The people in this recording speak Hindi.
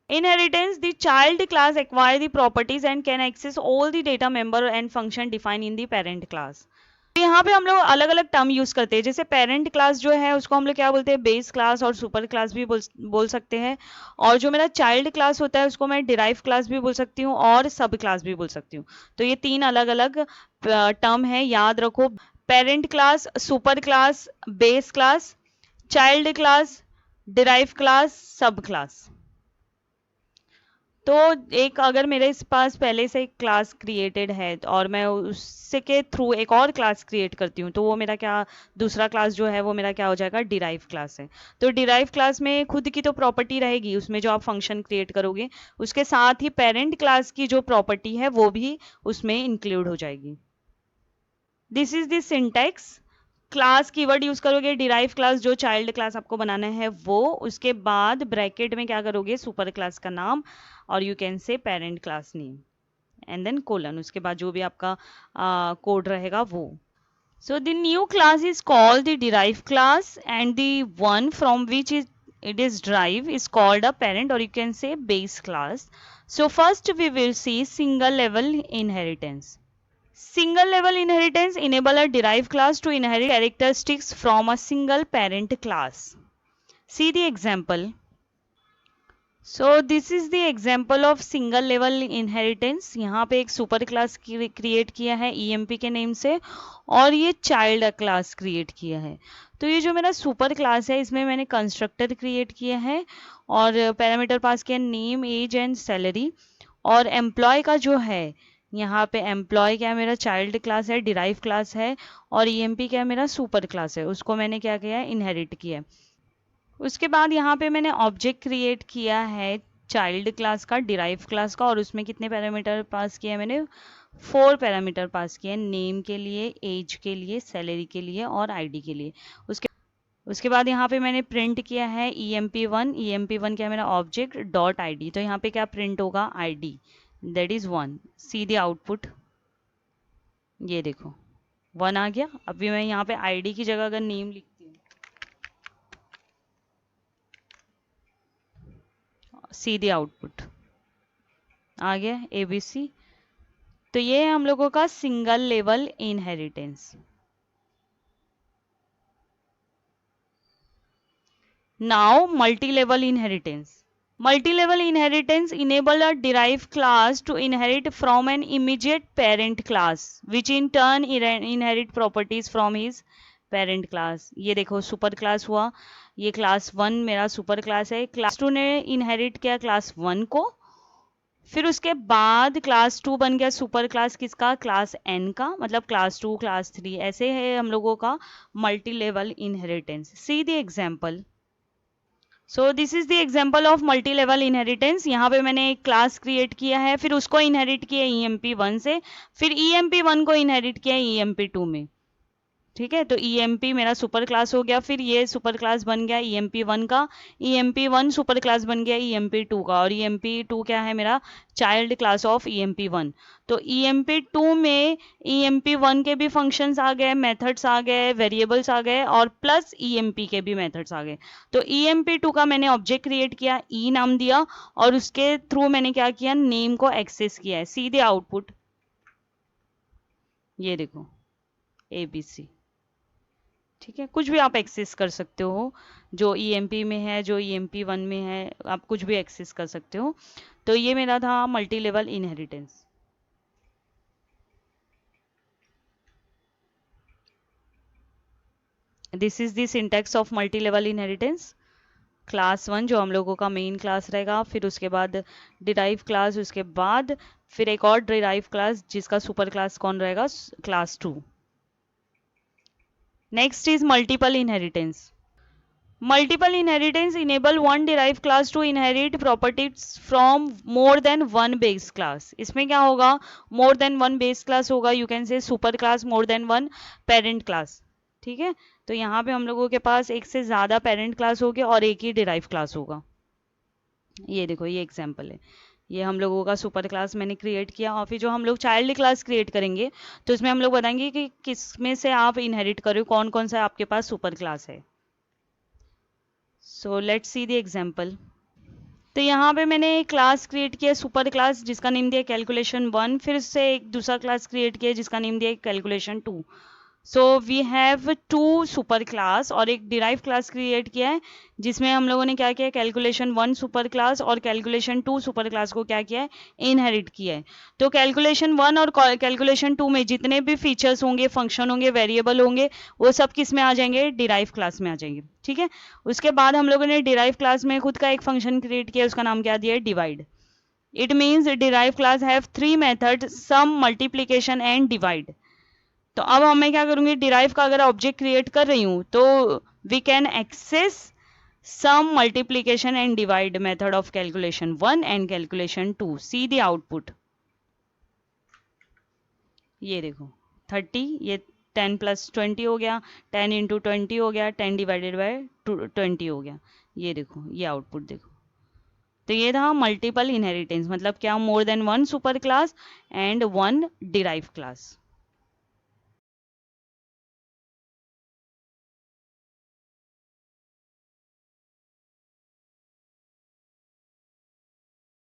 Inheritance, the child class acquire the properties and can access all the data member and function defined in the parent class. तो यहाँ पे हम लोग अलग अलग टर्म यूज करते हैं, जैसे पेरेंट क्लास जो है उसको हम लोग क्या बोलते हैं, बेस क्लास और सुपर क्लास भी बोल सकते हैं। और जो मेरा चाइल्ड क्लास होता है उसको मैं डिराइव क्लास भी बोल सकती हूँ और सब क्लास भी बोल सकती हूँ। तो ये तीन अलग अलग टर्म है, याद रखो। Parent class, super class, base class, child class, derive class, सब क्लास। तो एक अगर मेरे पास पहले से एक क्लास क्रिएटेड है और मैं उससे के थ्रू एक और क्लास क्रिएट करती हूँ, तो वो मेरा क्या, दूसरा क्लास जो है वो मेरा क्या हो जाएगा, डिराइव क्लास है। तो डिराइव क्लास में खुद की तो प्रॉपर्टी रहेगी, उसमें जो आप फंक्शन क्रिएट करोगे उसके साथ ही पेरेंट क्लास की जो प्रॉपर्टी है वो भी उसमें इंक्लूड हो जाएगी। This is the syntax. Class keyword use करोगे, डिराइव क्लास जो चाइल्ड क्लास आपको बनाना है वो, उसके बाद ब्रैकेट में क्या करोगे, सुपर क्लास का नाम, और you can say parent class name and then colon, उसके बाद जो भी आपका कोड रहेगा वो। So the new class is called the derived class and the one from which it is derived is called a parent, or you can say base class. So first we will see single level inheritance. Single level inheritance enable a derived class to inherit characteristics from a single parent class. See the example. So this is the example of single level inheritance. यहाँ पे एक सुपर क्लास क्रिएट किया है EMP के नेम से, और ये चाइल्ड क्लास क्रिएट किया है। तो ये जो मेरा सुपर क्लास है इसमें मैंने कंस्ट्रक्टर क्रिएट किया है और पैरामीटर पास किया नेम, एज एंड सैलरी। और एम्प्लॉय का जो है, यहाँ पे एम्प्लॉय क्या है, मेरा चाइल्ड क्लास है, डिराइव क्लास है, और EMP क्या है, मेरा सुपर क्लास है, उसको मैंने क्या किया है, इनहेरिट किया है। उसके बाद यहाँ पे मैंने ऑब्जेक्ट क्रिएट किया है चाइल्ड क्लास का, डिराइव क्लास का, और उसमें कितने पैरामीटर पास किए हैं मैंने, 4 पैरामीटर पास किए हैं, नेम के लिए, एज के लिए, सैलरी के लिए और आईडी के लिए। उसके बाद यहाँ पे मैंने प्रिंट किया है EMP1। EMP1 क्या है, मेरा ऑब्जेक्ट डॉट आईडी। तो यहाँ पे क्या प्रिंट होगा, ID, that is 1। C the output, ये देखो 1 आ गया। अभी मैं यहाँ पे आईडी की जगह अगर नेम लिखती हूँ, सी द आउटपुट आ गया ABC। तो ये है हम लोगों का single level inheritance. Now multi level inheritance. Multi level inheritance enable a derived class to inherit from an immediate parent class which in turn inherit properties from his parent class। ये देखो सुपर क्लास हुआ, ये क्लास 1 मेरा सुपर क्लास है, क्लास 2 ने इनहेरिट किया क्लास 1 को, फिर उसके बाद क्लास 2 बन गया सुपर क्लास किसका, क्लास N का, मतलब क्लास 2 क्लास 3, ऐसे है हम लोगों का multi level inheritance. See the example. So this is the example of multi level inheritance. यहाँ पे मैंने एक क्लास क्रिएट किया है, फिर उसको इनहेरिट किया EMP1 से, फिर EMP1 को इनहेरिट किया EMP2 में। ठीक है, तो EMP मेरा सुपर क्लास हो गया, फिर ये सुपर क्लास बन गया EMP1 का, EMP1 सुपर क्लास बन गया EMP2 का, और EMP2 क्या है, मेरा चाइल्ड क्लास ऑफ EMP1। तो EMP2 में EMP1 के भी फंक्शंस आ गए, मेथड्स आ गए, वेरिएबल्स आ गए, और प्लस EMP के भी मेथड्स आ गए। तो EMP2 का मैंने ऑब्जेक्ट क्रिएट किया, E नाम दिया, और उसके थ्रू मैंने क्या किया, नेम को एक्सेस किया है। सीधे आउटपुट ये देखो ABC। ठीक है, कुछ भी आप एक्सेस कर सकते हो, जो EMP में है, जो EMP1 में है, आप कुछ भी एक्सेस कर सकते हो। तो ये मेरा था multi level inheritance. This is the syntax of multi level inheritance. Class 1 जो हम लोगों का मेन क्लास रहेगा, फिर उसके बाद डिराइव क्लास, उसके बाद फिर एक और डिराइव क्लास जिसका सुपर क्लास कौन रहेगा, class 2। Next is multiple inheritance. Multiple inheritance enable one derived class to inherit properties from more than one base class। इसमें क्या होगा, more than one base class होगा, you can say super class, more than one parent class। ठीक है, तो यहाँ पे हम लोगों के पास एक से ज्यादा पेरेंट क्लास होगी और एक ही डिराइव क्लास होगा। ये देखो ये एग्जांपल है, ये हम लोगों का सुपर क्लास मैंने क्रिएट किया, और फिर जो हम लोग चाइल्ड क्लास क्रिएट करेंगे तो इसमें हम लोग बताएंगे कि किस में से आप इनहेरिट करो, कौन कौन सा आपके पास सुपर क्लास है। So let's see the example. तो यहाँ पे मैंने एक क्लास क्रिएट किया सुपर क्लास जिसका नेम दिया कैलकुलेशन 1, फिर से एक दूसरा क्लास क्रिएट किया जिसका नेम दिया calculation 2। So we have 2 super class और एक डिराइव क्लास क्रिएट किया है जिसमें हम लोगों ने क्या किया, कैलकुलेशन 1 सुपर क्लास और कैलकुलेशन 2 सुपर क्लास को क्या किया है, इनहेरिट किया है। तो कैलकुलेशन 1 और कैलकुलेशन 2 में जितने भी फीचर्स होंगे, फंक्शन होंगे, वेरिएबल होंगे, वो सब किस में आ जाएंगे, डिराइव क्लास में आ जाएंगे। ठीक है, उसके बाद हम लोगों ने डिराइव क्लास में खुद का एक फंक्शन क्रिएट किया, उसका नाम क्या दिया है, divide. It means derive class have 3 method, sum, multiplication and divide. तो अब मैं क्या करूंगी, डिराइव का अगर ऑब्जेक्ट क्रिएट कर रही हूं तो we can access sum, multiplication and divide method of calculation 1 and calculation 2। See the output, ये देखो 30, ये 10 + 20 हो गया, 10 × 20 हो गया, 10 ÷ 20 हो गया। ये देखो, ये आउटपुट देखो। तो ये था मल्टीपल इनहेरिटेंस, मतलब क्या, more than 1 super class and 1 derive class.